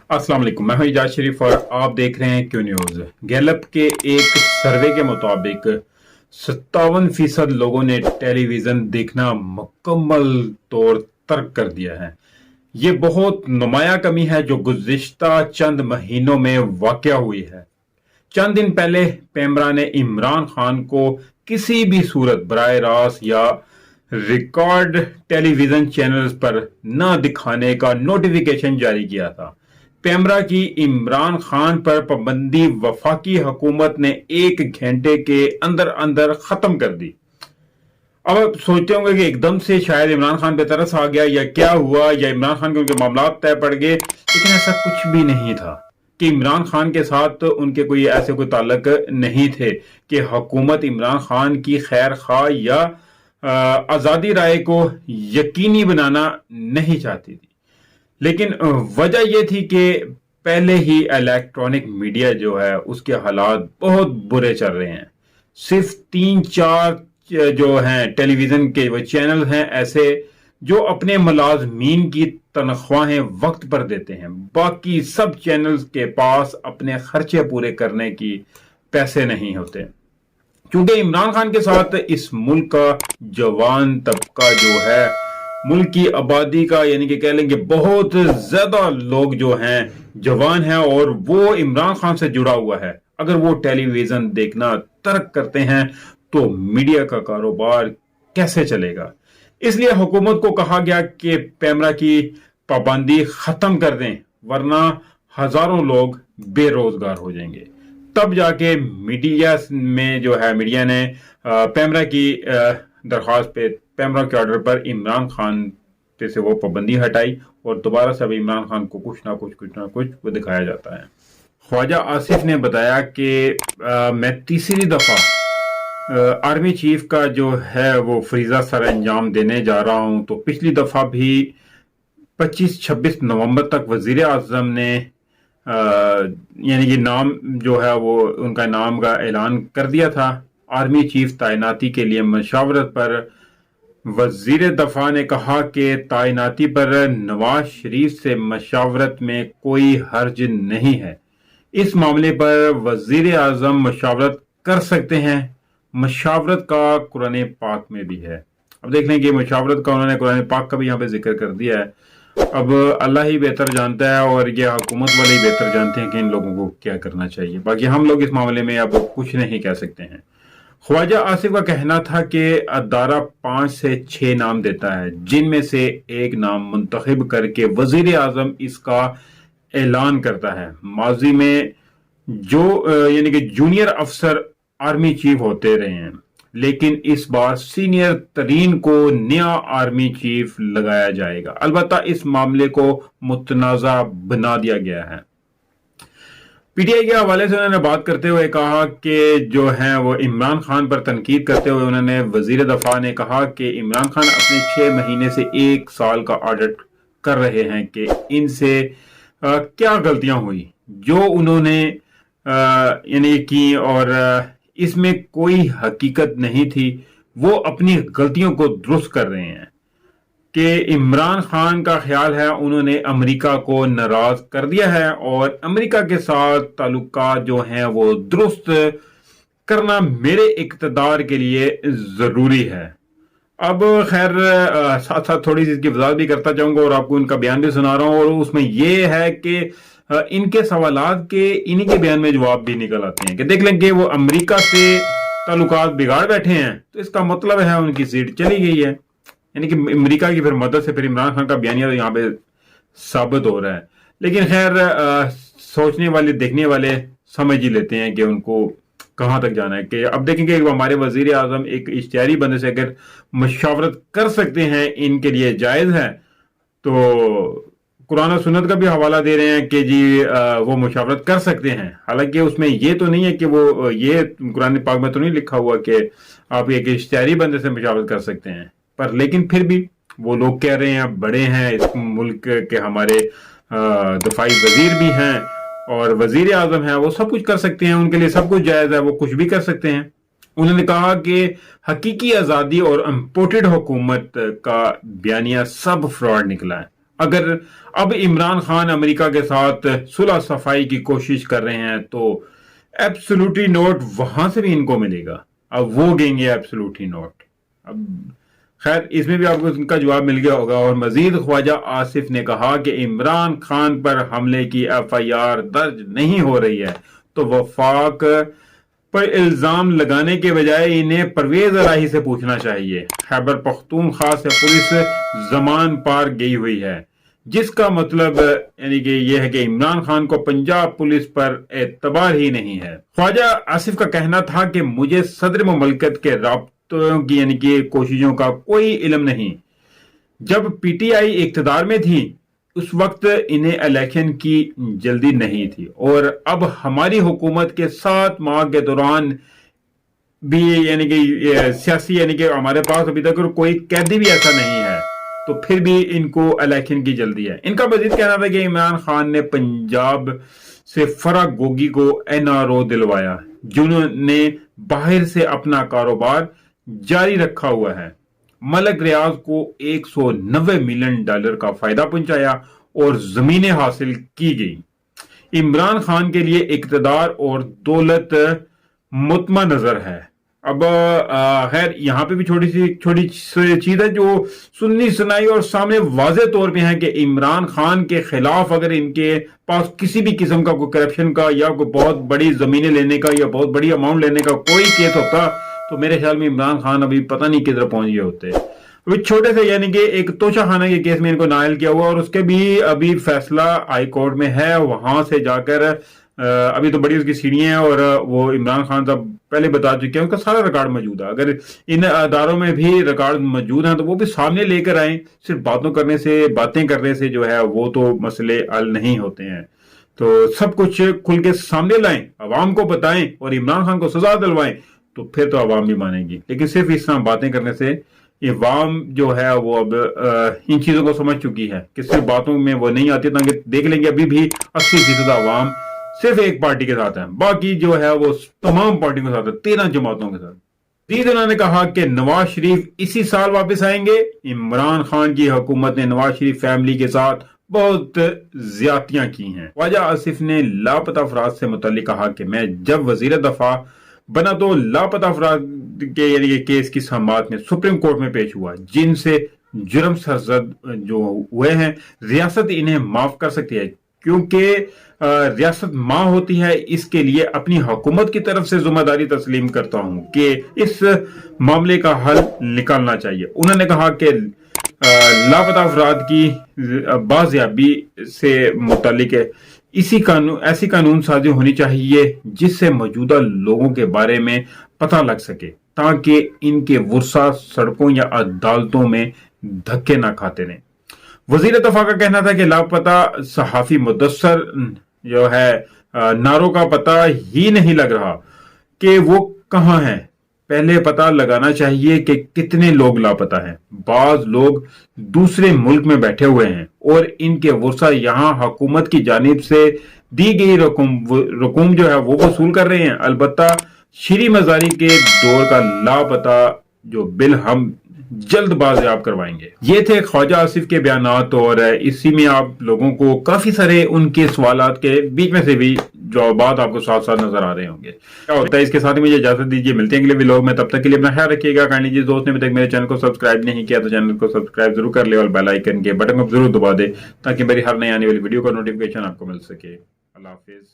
अस्सलाम वालेकुम, मैं हूं इजाज शरीफ और आप देख रहे हैं क्यों न्यूज। गैलप के एक सर्वे के मुताबिक 57% लोगों ने टेलीविजन देखना मुकम्मल तौर तर्क कर दिया है। ये बहुत नुमाया कमी है जो गुज़िश्ता चंद महीनों में वाक़या हुई है। चंद दिन पहले पेमरा ने इमरान खान को किसी भी सूरत बराह रास्त या रिकॉर्ड टेलीविजन चैनल्स पर न दिखाने का नोटिफिकेशन जारी किया था। पेमरा की इमरान खान पर पाबंदी वफाकी हुकूमत ने 1 घंटे के अंदर अंदर खत्म कर दी। अब आप सोचते होंगे कि एकदम से शायद इमरान खान पे तरस आ गया या क्या हुआ, या इमरान खान के उनके मामला तय पड़ गए, लेकिन ऐसा कुछ भी नहीं था कि इमरान खान के साथ उनके कोई ऐसे कोई ताल्लुक नहीं थे कि हुकूमत इमरान खान की खैर खा या आज़ादी राय को यकीनी बनाना नहीं चाहती थी। लेकिन वजह यह थी कि पहले ही इलेक्ट्रॉनिक मीडिया जो है उसके हालात बहुत बुरे चल रहे हैं। सिर्फ 3-4 जो हैं टेलीविजन के वो चैनल हैं ऐसे जो अपने मुलाजमीन की तनख्वाहें वक्त पर देते हैं। बाकी सब चैनल्स के पास अपने खर्चे पूरे करने की पैसे नहीं होते। क्योंकि इमरान खान के साथ इस मुल्क का जवान तबका जो है, मुल्क की आबादी का यानी कि कह लेंगे बहुत ज्यादा लोग जो हैं जवान हैं और वो इमरान खान से जुड़ा हुआ है। अगर वो टेलीविजन देखना तर्क करते हैं तो मीडिया का कारोबार कैसे चलेगा। इसलिए हुकूमत को कहा गया कि पेमरा की पाबंदी खत्म कर दें, वरना हजारों लोग बेरोजगार हो जाएंगे। तब जाके मीडिया में जो है मीडिया ने पेमरा की दरख्वास्त पे, पेमरा के ऑर्डर पर इमरान खान पे से वो पाबंदी हटाई और दोबारा से अब इमरान खान को कुछ ना कुछ वो दिखाया जाता है। ख्वाजा आसिफ ने बताया कि मैं तीसरी दफा आर्मी चीफ का जो है वो फरीजा सर अंजाम देने जा रहा हूं। तो पिछली दफा भी 25-26 नवंबर तक वजीर आजम ने यानी कि नाम जो है वो उनका नाम का ऐलान कर दिया था आर्मी चीफ तैनाती के लिए मशावरत पर। वजीर दफा ने कहा कि तैनाती पर नवाज शरीफ से मशावरत में कोई हर्ज नहीं है। इस मामले पर वजीर आजम मशावरत कर सकते हैं। मशावरत का कुरान पाक में भी है। अब देख लें कि मशावरत का उन्होंने कुरान पाक का भी यहाँ पे जिक्र कर दिया है। अब अल्लाह ही बेहतर जानता है और ये हुकूमत वाले ही बेहतर जानते हैं कि इन लोगों को क्या करना चाहिए। बाकी हम लोग इस मामले में अब कुछ नहीं कह सकते हैं। ख्वाजा आसिफ का कहना था कि अदारा 5 से 6 नाम देता है, जिनमें से एक नाम मुंतखब करके वजीर आजम इसका ऐलान करता है। माजी में जो यानी कि जूनियर अफसर आर्मी चीफ होते रहे हैं, लेकिन इस बार सीनियर तरीन को नया आर्मी चीफ लगाया जाएगा। अलबत्ता इस मामले को मुतनाज़ा बना दिया गया है। पीटीआई के हवाले से उन्होंने बात करते हुए कहा कि जो है वो इमरान खान पर तनकीद करते हुए उन्होंने वजीर दफा ने कहा कि इमरान खान अपने 6 महीने से 1 साल का ऑडिट कर रहे हैं कि इनसे क्या गलतियां हुई जो उन्होंने यानी की, और इसमें कोई हकीकत नहीं थी। वो अपनी गलतियों को दुरुस्त कर रहे हैं कि इमरान खान का ख्याल है उन्होंने अमेरिका को नाराज कर दिया है और अमेरिका के साथ ताल्लुकात जो हैं वो दुरुस्त करना मेरे इक़्तिदार के लिए जरूरी है। अब खैर साथ साथ थोड़ी सी इसकी वजाहत भी करता जाऊंगा और आपको इनका बयान भी सुना रहा हूं, और उसमें ये है कि इनके सवालात के इन्हीं के बयान में जवाब भी निकल आते हैं कि देख लें कि वो अमेरिका से ताल्लुकात बिगाड़ बैठे हैं, तो इसका मतलब है उनकी सीट चली गई है। यानी कि अमेरिका की फिर मदद से फिर इमरान खान का बयानिया तो यहाँ पे साबित हो रहा है। लेकिन खैर सोचने वाले देखने वाले समझ ही लेते हैं कि उनको कहाँ तक जाना है। कि अब देखेंगे हमारे वजीर आजम एक इश्तिहारी बंदे से अगर मशावरत कर सकते हैं, इनके लिए जायज़ है, तो कुरान और सुन्नत का भी हवाला दे रहे हैं कि जी वो मुशावरत कर सकते हैं। हालांकि उसमें ये तो नहीं है कि वो ये कुरान पाक में तो नहीं लिखा हुआ कि आप एक इश्तिहारी बंदे से मुशावरत कर सकते हैं, पर लेकिन फिर भी वो लोग कह रहे हैं, बड़े हैं इस मुल्क के, हमारे दफाई वजीर भी हैं और वजीर आजम है, वो सब कुछ कर सकते हैं, उनके लिए सब कुछ जायज़ है, वो कुछ भी कर सकते हैं। उन्होंने कहा कि हकीकी आज़ादी और इम्पोर्टेड हुकूमत का बयानिया सब फ्रॉड निकला है। اگر اب عمران خان امریکہ کے ساتھ صلح صفائی کی کوشش کر رہے ہیں تو ایبسولوٹی نوٹ وہاں سے بھی ان کو ملے گا، اب وہ گیں گے ایبسولوٹی نوٹ۔ اب خیر اس میں بھی آپ کو ان کا جواب مل گیا ہوگا۔ اور مزید خواجہ آصف نے کہا کہ عمران خان پر حملے کی FIR درج نہیں ہو رہی ہے تو وفاق پر الزام لگانے کے بجائے انہیں پرویز الہی سے پوچھنا چاہیے۔ خیبر پختونخوا سے پولیس زمان پار گئی ہوئی ہے، جس کا مطلب یعنی کہ یہ ہے کہ عمران خان کو پنجاب پولیس پر اعتبار ہی نہیں ہے۔ خواجہ آصف کا کہنا تھا کہ مجھے صدر مملکت کے رابطوں کی یعنی کہ کوششوں کا کوئی علم نہیں۔ جب PTI اقتدار میں تھی اس وقت انہیں الیکشن کی جلدی نہیں تھی، اور اب ہماری حکومت کے 7 ماہ کے دوران بھی یعنی کہ سیاسی یعنی کہ ہمارے پاس ابھی تک کوئی قیدی بھی ایسا نہیں ہے، تو پھر بھی ان کو الیکشن کی جلدی ہے۔ ان کا مزید کہنا تھا کہ عمران خان نے پنجاب سے فرح گوگی کو NRO دلوایا، جنہوں نے باہر سے اپنا کاروبار جاری رکھا ہوا ہے۔ ملک ریاض کو $190 ملین کا فائدہ پہنچایا اور زمینیں حاصل کی گئی۔ عمران خان کے لیے اقتدار اور دولت مطمع نظر ہے۔ اب خیر یہاں پہ بھی چھوٹی چیز ہے جو سنی سنائی اور سامنے واضح طور پہ ہے کہ عمران خان کے خلاف اگر ان کے پاس کسی بھی قسم کا کوئی کرپشن کا یا کوئی بہت بڑی زمینیں لینے کا یا بہت بڑی اماؤنٹ لینے کا کوئی کیس ہوتا تو میرے خیال میں عمران خان ابھی پتہ نہیں کدھر پہنچ گئے ہوتے۔ ابھی چھوٹے سے یعنی کہ ایک توشہ خانہ کے کیس میں ان کو نائل کیا ہوا اور اس کے بھی ابھی فیصلہ ہائی کورٹ میں ہے، وہاں سے جا کر ابھی تو بڑی اس کی سیڑھیاں ہیں، اور وہ عمران خان صاحب پہلے بتا چکے ہیں اس کا سارا ریکارڈ موجود ہے۔ اگر ان اداروں میں بھی ریکارڈ موجود ہیں تو وہ بھی سامنے لے کر آئیں، صرف باتیں کرنے سے جو ہے وہ تو مسئلے حل نہیں ہوتے ہیں۔ تو سب کچھ کھل کے سامنے لائیں، عوام کو بتائیں اور عمران خان کو سزا دلوائیں تو پھر تو عوام بھی مانیں گی۔ لیکن صرف اس طرح باتیں کرنے سے یہ عوام جو ہے وہ اب ان چیزوں کو سمجھ چکی ہے کہ صرف باتوں میں وہ نہیں آتی، تاکہ دیکھ لیں گے ابھی بھی 80% عوام صرف ایک پارٹی کے ساتھ ہیں، باقی جو ہے وہ تمام پارٹیوں کے ساتھ ہے، 13 جماعتوں کے ساتھ۔ انہوں نے کہا کہ نواز شریف اسی سال واپس آئیں گے۔ عمران خان کی حکومت نے نواز شریف فیملی کے ساتھ بہت زیادتیاں کی ہیں۔ خواجہ آصف نے لاپتہ افراد سے متعلق کہا کہ میں جب وزیر دفاع بنا تو لاپتہ افراد کے یعنی کہ کیس کی سماعت میں سپریم کورٹ میں پیش ہوا، جن سے جرم سرزد جو ہوئے ہیں ریاست انہیں معاف کر سکتی ہے، کیونکہ ریاست ماں ہوتی ہے۔ اس کے لیے اپنی حکومت کی طرف سے ذمہ داری تسلیم کرتا ہوں کہ اس معاملے کا حل نکالنا چاہیے۔ انہوں نے کہا کہ لاپتہ افراد کی بازیابی سے متعلق ایسی قانون سازی ہونی چاہیے جس سے موجودہ لوگوں کے بارے میں پتہ لگ سکے، تاکہ ان کے ورثہ سڑکوں یا عدالتوں میں دھکے نہ کھاتے رہیں۔ وزیر دفاع کا کہنا تھا کہ لاپتہ صحافی مدثر جو ہے نارو کا پتہ ہی نہیں لگ رہا کہ وہ کہاں ہیں۔ پہلے پتہ لگانا چاہیے کہ کتنے لوگ لاپتہ ہیں۔ بعض لوگ دوسرے ملک میں بیٹھے ہوئے ہیں اور ان کے ورثہ یہاں حکومت کی جانب سے دی گئی رقم جو ہے وہ وصول کر رہے ہیں۔ البتہ شری مزاری کے دور کا لاپتہ جو بل ہم جلد بازیاب کروائیں گے۔ یہ تھے خواجہ آصف کے بیانات، اور اسی میں آپ لوگوں کو کافی سارے ان کے سوالات کے بیچ میں سے بھی جوابات آپ کو ساتھ ساتھ نظر آ رہے ہوں گے۔ کیا ہوتا ہے اس کے ساتھ ہی مجھے اجازت دیجیے، ملتے ہیں اگلے ولاگ میں، تب تک کے لیے اپنا خیال رکھیے گا۔ کائنڈلی جس دوست نے ابھی تک میرے چینل کو سبسکرائب نہیں کیا تو چینل کو سبسکرائب ضرور کر لے اور بیل آئیکن کے بٹن کو ضرور دبا دے تاکہ میری ہر نئی آنے والی ویڈیو کا نوٹیفکیشن آپ کو مل سکے۔ اللہ حافظ۔